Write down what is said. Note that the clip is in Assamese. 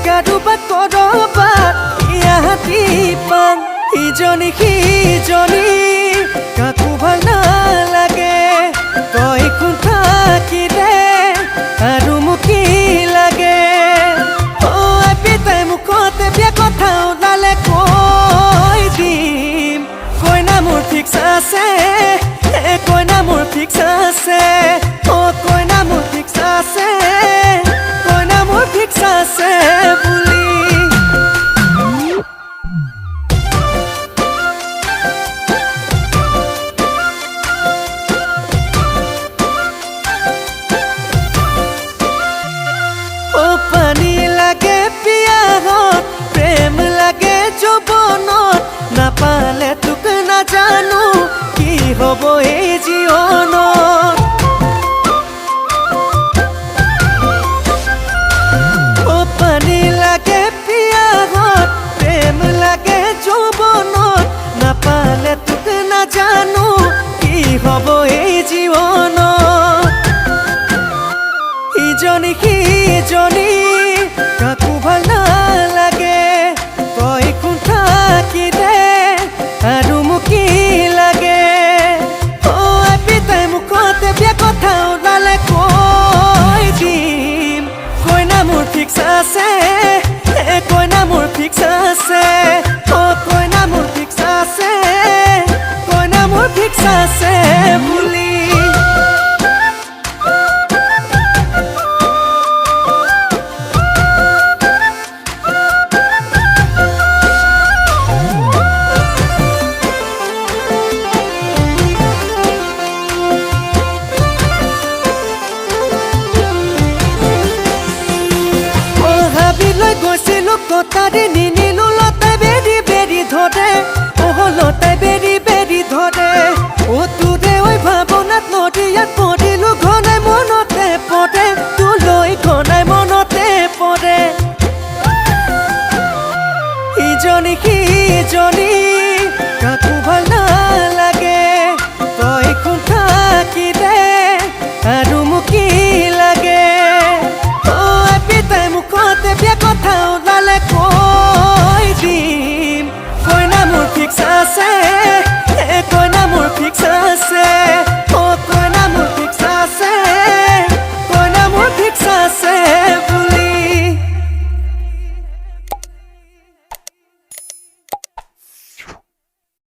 কাৰোবাক কৰবাত ইয়াতি পাম ইজনী সিজনী কাকো ভাল নালাগে তই কোন থাকিলে আৰু মোক কি লাগে পিতাই মুখতে বিয়া কথা ওলালে কৈ দিম কইনা মোৰ ফিক্স আছে কইনা মোৰ ফিক্স আছে কইনা মোৰ ফিক্স আছে কইনা মোৰ ফিক্স আছে বুলি পানী লাগে পিয়াহত প্ৰেম লাগে যৌৱনত নাপালে তোক নাজানো কি হ'ব এই জীৱনত পানী লাগে পিয়াহত প্ৰেম লাগে যৌৱনত নাপালে তোক নাজানো কি হ'ব এই জীৱনত ইজনী সিজনী কাকো ভাল নালাগে তই কোন থাকিলে আৰু মোক কি লাগে পিতাই মুখতে বিয়া কথা ওলালে কৈ দিম কইনা মোৰ ফিক্স আছে কইনা মোৰ ফিক্স আছে কইনা মোৰ ফিক্স আছে কইনা মোৰ ফিক্স আছে বুলি কটাৰী